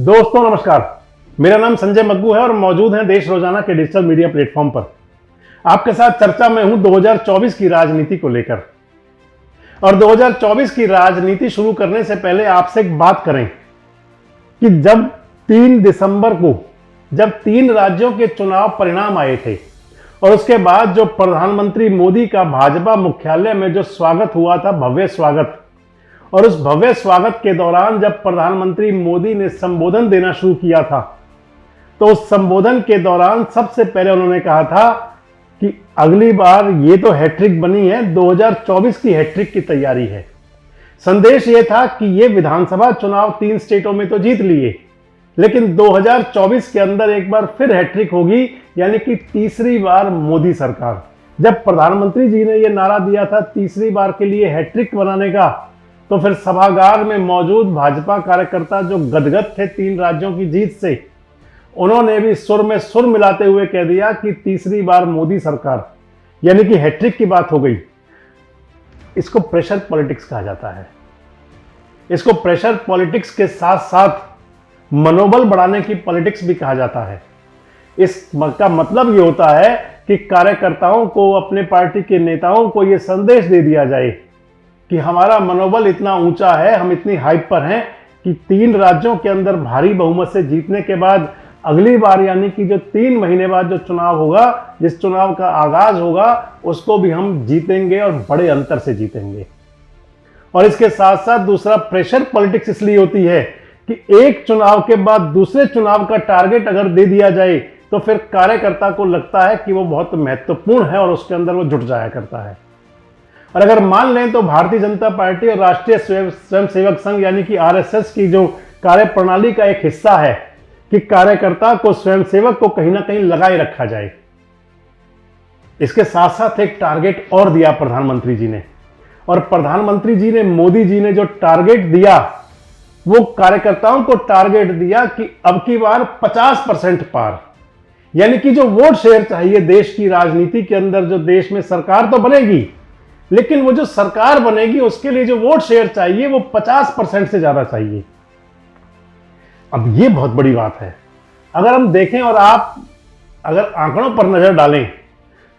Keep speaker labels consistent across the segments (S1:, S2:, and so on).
S1: दोस्तों नमस्कार, मेरा नाम संजय मग्गू है और मौजूद हैं देश रोजाना के डिजिटल मीडिया प्लेटफॉर्म पर। आपके साथ चर्चा में हूं 2024 की राजनीति को लेकर। और 2024 की राजनीति शुरू करने से पहले आपसे एक बात करें कि जब 3 दिसंबर को जब 3 राज्यों के चुनाव परिणाम आए थे और उसके बाद जो प्रधानमंत्री मोदी का भाजपा मुख्यालय में जो स्वागत हुआ था, भव्य स्वागत, और उस भव्य स्वागत के दौरान जब प्रधानमंत्री मोदी ने संबोधन देना शुरू किया था, तो उस संबोधन के दौरान सबसे पहले उन्होंने कहा था कि अगली बार ये तो हैट्रिक बनी है, 2024 की हैट्रिक की तैयारी है। संदेश ये था कि ये विधानसभा चुनाव 3 स्टेटों में तो जीत लिए, लेकिन 2024 के अंदर एक बार फिर हैट्रिक होगी, यानी कि तीसरी बार मोदी सरकार। जब प्रधानमंत्री जी ने यह नारा दिया था तीसरी बार के लिए हैट्रिक बनाने का, तो फिर सभागार में मौजूद भाजपा कार्यकर्ता जो गदगद थे 3 राज्यों की जीत से, उन्होंने भी सुर में सुर मिलाते हुए कह दिया कि तीसरी बार मोदी सरकार, यानी कि हैट्रिक की बात हो गई। इसको प्रेशर पॉलिटिक्स कहा जाता है। इसको प्रेशर पॉलिटिक्स के साथ साथ मनोबल बढ़ाने की पॉलिटिक्स भी कहा जाता है। इसका मतलब ये होता है कि कार्यकर्ताओं को, अपने पार्टी के नेताओं को यह संदेश दे दिया जाए कि हमारा मनोबल इतना ऊंचा है, हम इतनी हाइप पर हैं कि 3 राज्यों के अंदर भारी बहुमत से जीतने के बाद अगली बार, यानी कि जो 3 महीने बाद जो चुनाव होगा, जिस चुनाव का आगाज होगा, उसको भी हम जीतेंगे और बड़े अंतर से जीतेंगे। और इसके साथ साथ दूसरा, प्रेशर पॉलिटिक्स इसलिए होती है कि एक चुनाव के बाद दूसरे चुनाव का टारगेट अगर दे दिया जाए तो फिर कार्यकर्ता को लगता है कि वो बहुत महत्वपूर्ण है और उसके अंदर वो जुट जाया करता है। और अगर मान लें तो भारतीय जनता पार्टी और राष्ट्रीय स्वयंसेवक संघ यानी कि आरएसएस की जो कार्यप्रणाली का एक हिस्सा है कि कार्यकर्ता को, स्वयंसेवक को कहीं ना कहीं लगाए रखा जाए। इसके साथ साथ एक टारगेट और दिया प्रधानमंत्री जी ने, और प्रधानमंत्री जी ने, मोदी जी ने जो टारगेट दिया, वो कार्यकर्ताओं को टारगेट दिया कि अब की बार 50% पार, यानी कि जो वोट शेयर चाहिए देश की राजनीति के अंदर, जो देश में सरकार तो बनेगी, लेकिन वो जो सरकार बनेगी उसके लिए जो वोट शेयर चाहिए वो 50% से ज्यादा चाहिए। अब ये बहुत बड़ी बात है। अगर हम देखें और आप अगर आंकड़ों पर नजर डालें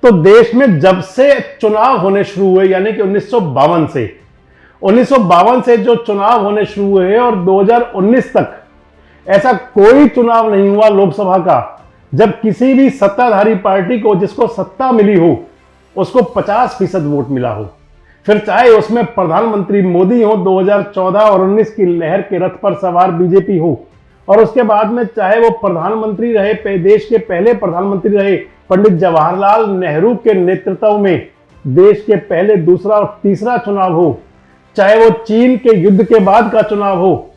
S1: तो देश में जब से चुनाव होने शुरू हुए, यानी कि 1952 से जो चुनाव होने शुरू हुए और 2019 तक ऐसा कोई चुनाव नहीं हुआ लोकसभा का जब किसी भी सत्ताधारी पार्टी को, जिसको सत्ता मिली हो, उसको 50% वोट मिला हो। फिर चाहे उसमें प्रधानमंत्री मोदी हो, 2014 और 19 की लहर के रथ पर सवार बीजेपी हो, और उसके बाद में चाहे वो प्रधानमंत्री रहे, देश के पहले प्रधानमंत्री रहे पंडित जवाहरलाल नेहरू के नेतृत्व में देश के पहले, दूसरा और तीसरा चुनाव हो, चाहे वो चीन के युद्ध के बाद का चुनाव हो,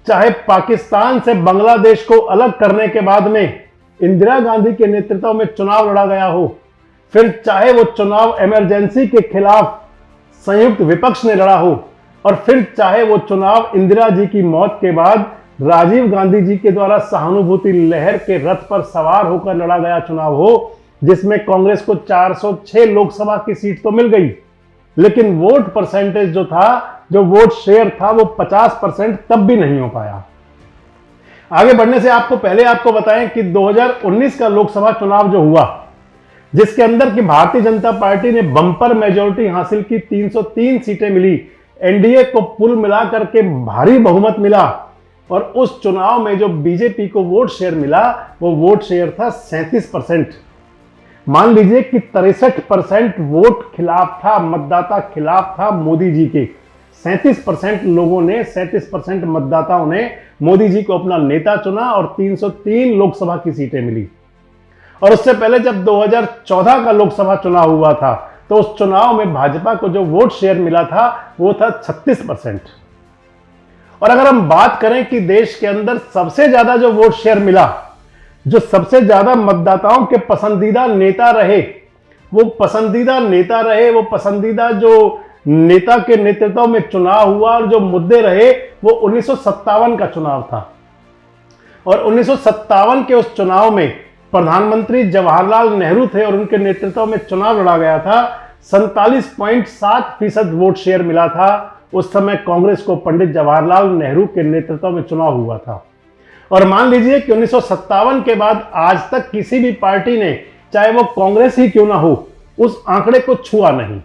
S1: चाहे पाकिस्तान से बांग्लादेश को अलग करने के बाद में इंदिरा गांधी के नेतृत्व में चुनाव लड़ा गया हो, फिर चाहे वो चुनाव इमरजेंसी के खिलाफ संयुक्त विपक्ष ने लड़ा हो, और फिर चाहे वो चुनाव इंदिरा जी की मौत के बाद राजीव गांधी जी के द्वारा सहानुभूति लहर के रथ पर सवार होकर लड़ा गया चुनाव हो, जिसमें कांग्रेस को 406 लोकसभा की सीट तो मिल गई, लेकिन वोट परसेंटेज जो था, जो वोट शेयर था, वो 50% तब भी नहीं हो पाया। आगे बढ़ने से पहले आपको बताएं कि 2019 का लोकसभा चुनाव जो हुआ, जिसके अंदर की भारतीय जनता पार्टी ने बम्पर मेजॉरिटी हासिल की, 303 सीटें मिली, एनडीए को कुल मिलाकर के भारी बहुमत मिला, और उस चुनाव में जो बीजेपी को वोट शेयर मिला वो वोट शेयर था 37%। मान लीजिए कि 63% वोट खिलाफ था, मतदाता खिलाफ था मोदी जी के। 37% लोगों ने, 37% मतदाताओं ने मोदी जी को अपना नेता चुना और 303 लोकसभा की सीटें मिली। और उससे पहले जब 2014 का लोकसभा चुनाव हुआ था तो उस चुनाव में भाजपा को जो वोट शेयर मिला था वो था 36%। और अगर हम बात करें कि देश के अंदर सबसे ज्यादा जो वोट शेयर मिला, जो सबसे ज्यादा मतदाताओं के पसंदीदा नेता रहे, वो पसंदीदा जो नेता के नेतृत्व में चुनाव हुआ और जो मुद्दे रहे, वो 1957 का चुनाव था। और 1957 के उस चुनाव में प्रधानमंत्री जवाहरलाल नेहरू थे और उनके नेतृत्व में चुनाव लड़ा गया था। 47.7% वोट शेयर मिला था। उस समय कांग्रेस को पंडित जवाहरलाल नेहरू के नेतृत्व में चुनाव हुआ था। और मान लीजिए कि 1957 के बाद आज तक किसी भी पार्टी ने, चाहे वो कांग्रेस ही क्यों ना हो, उस आंकड़े को छुआ नहीं।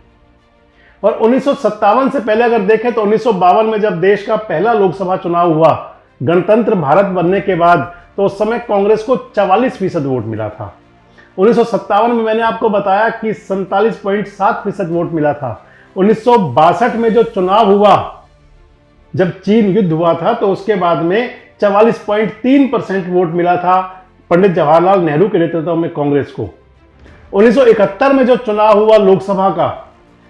S1: और 1957 से पहले अगर देखें तो 1952 में जब देश का पहला लोकसभा चुनाव हुआ गणतंत्र भारत बनने के बाद, तो उस समय कांग्रेस को 44% वोट मिला था। 1957 में मैंने आपको बताया कि 47.7% वोट मिला था। 1962 में जो चुनाव हुआ, जब चीन युद्ध हुआ था, तो उसके बाद में 44.3% वोट मिला था पंडित जवाहरलाल नेहरू के नेतृत्व में कांग्रेस को। 1971 में जो चुनाव हुआ लोकसभा का,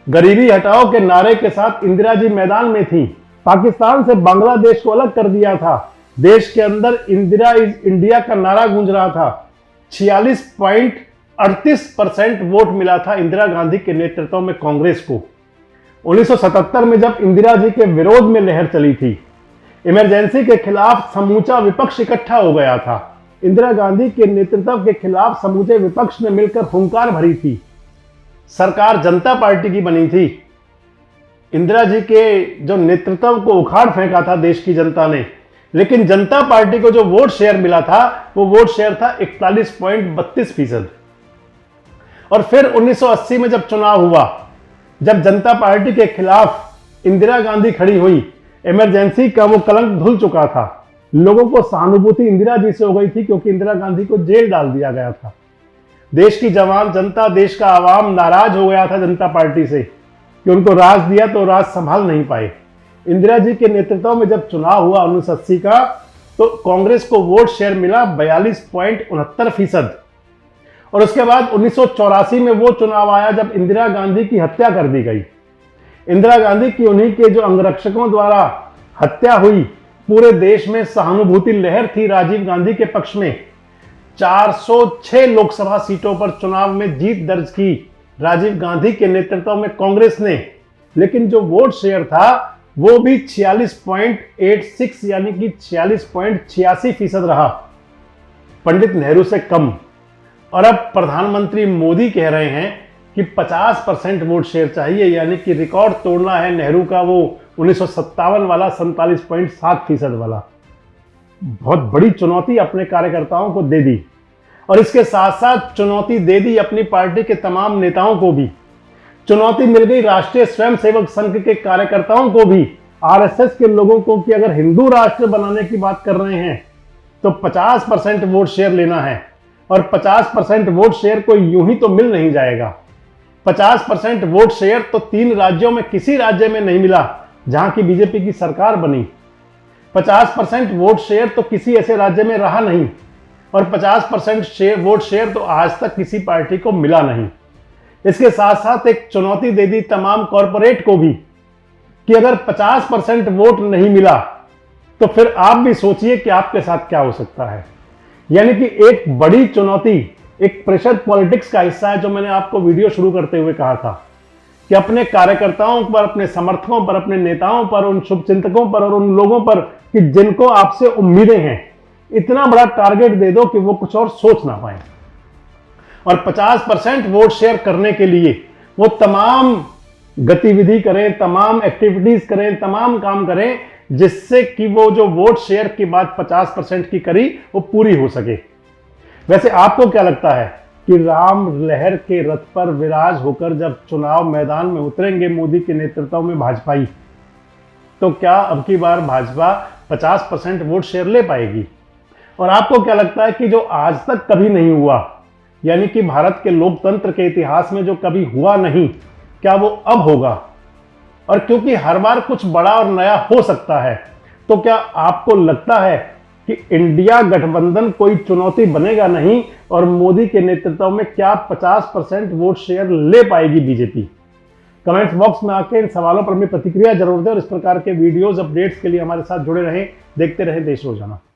S1: गरीबी हटाओ के नारे के साथ इंदिरा जी मैदान में थी। पाकिस्तान से बांग्लादेश को अलग कर दिया था। देश के अंदर इंदिरा इज इंडिया का नारा गूंज रहा था। 46.38% वोट मिला था इंदिरा गांधी के नेतृत्व में कांग्रेस को। 1977 में जब इंदिरा जी के विरोध में लहर चली थी, इमरजेंसी के खिलाफ समूचा विपक्ष इकट्ठा हो गया था। इंदिरा गांधी के नेतृत्व के खिलाफ समूचे विपक्ष ने मिलकर हुंकार भरी थी। सरकार जनता पार्टी की बनी थी। इंदिरा जी के जो नेतृत्व को उखाड़ फेंका था देश की जनता ने, लेकिन जनता पार्टी को जो वोट शेयर मिला था वो वोट शेयर था 41.32%। और फिर 1980 में जब चुनाव हुआ, जब जनता पार्टी के खिलाफ इंदिरा गांधी खड़ी हुई, इमरजेंसी का वो कलंक धुल चुका था। लोगों को सहानुभूति इंदिरा जी से हो गई थी क्योंकि इंदिरा गांधी को जेल डाल दिया गया था। देश की जवान जनता, देश का आवाम नाराज हो गया था जनता पार्टी से कि उनको राज दिया तो राज संभाल नहीं पाए। इंदिरा जी के नेतृत्व में जब चुनाव हुआ 1980 का, तो कांग्रेस को वोट शेयर मिला 42.69%। और उसके बाद 1984 में वो चुनाव आया जब इंदिरा गांधी की हत्या कर दी गई। इंदिरा गांधी की उन्हीं के जो अंगरक्षकों द्वारा हत्या हुई। पूरे देश में सहानुभूति लहर थी राजीव गांधी के पक्ष में। 406 लोकसभा सीटों पर चुनाव में जीत दर्ज की राजीव गांधी के नेतृत्व में कांग्रेस ने, लेकिन जो वोट शेयर था वो भी 46.86 यानी कि 46.86% रहा, पंडित नेहरू से कम। और अब प्रधानमंत्री मोदी कह रहे हैं कि 50% वोट शेयर चाहिए, यानी कि रिकॉर्ड तोड़ना है नेहरू का वो 1957 वाला 47.7% वाला। बहुत बड़ी चुनौती अपने कार्यकर्ताओं को दे दी और इसके साथ साथ चुनौती दे दी अपनी पार्टी के तमाम नेताओं को भी। चुनौती मिल गई राष्ट्रीय स्वयंसेवक संघ के कार्यकर्ताओं को भी, आरएसएस के लोगों को, कि अगर हिंदू राष्ट्र बनाने की बात कर रहे हैं तो 50% वोट शेयर लेना है। और 50% वोट शेयर कोई यूं ही तो मिल नहीं जाएगा। 50% वोट शेयर तो 3 राज्यों में किसी राज्य में नहीं मिला जहां की बीजेपी की सरकार बनी। 50% वोट शेयर तो किसी ऐसे राज्य में रहा नहीं। और 50% वोट शेयर तो आज तक किसी पार्टी को मिला नहीं। इसके साथ साथ एक चुनौती दे दी तमाम कॉरपोरेट को भी कि अगर 50% वोट नहीं मिला तो फिर आप भी सोचिए कि आपके साथ क्या हो सकता है। यानी कि एक बड़ी चुनौती, एक प्रेशर पॉलिटिक्स का हिस्सा है, जो मैंने आपको वीडियो शुरू करते हुए कहा था कि अपने कार्यकर्ताओं पर, अपने समर्थकों पर, अपने नेताओं पर, उन शुभचिंतकों पर और उन लोगों पर कि जिनको आपसे उम्मीदें हैं, इतना बड़ा टारगेट दे दो कि वो कुछ और सोच ना पाए। और 50% वोट शेयर करने के लिए वो तमाम गतिविधि करें, तमाम एक्टिविटीज करें, तमाम काम करें जिससे कि वो जो वोट शेयर की बात 50% की करी वो पूरी हो सके। वैसे आपको क्या लगता है कि राम लहर के रथ पर विराज होकर जब चुनाव मैदान में उतरेंगे मोदी के नेतृत्व में भाजपाई, तो क्या अब की बार भाजपा 50% वोट शेयर ले पाएगी? और आपको क्या लगता है कि जो आज तक कभी नहीं हुआ, यानी कि भारत के लोकतंत्र के इतिहास में जो कभी हुआ नहीं, क्या वो अब होगा? और क्योंकि हर बार कुछ बड़ा और नया हो सकता है, तो क्या आपको लगता है कि इंडिया गठबंधन कोई चुनौती बनेगा नहीं और मोदी के नेतृत्व में क्या 50% वोट शेयर ले पाएगी बीजेपी? कमेंट्स बॉक्स में आके इन सवालों पर अपनी प्रतिक्रिया जरूर दें और इस प्रकार के वीडियोस अपडेट्स के लिए हमारे साथ जुड़े रहें, देखते रहें देश रोजाना।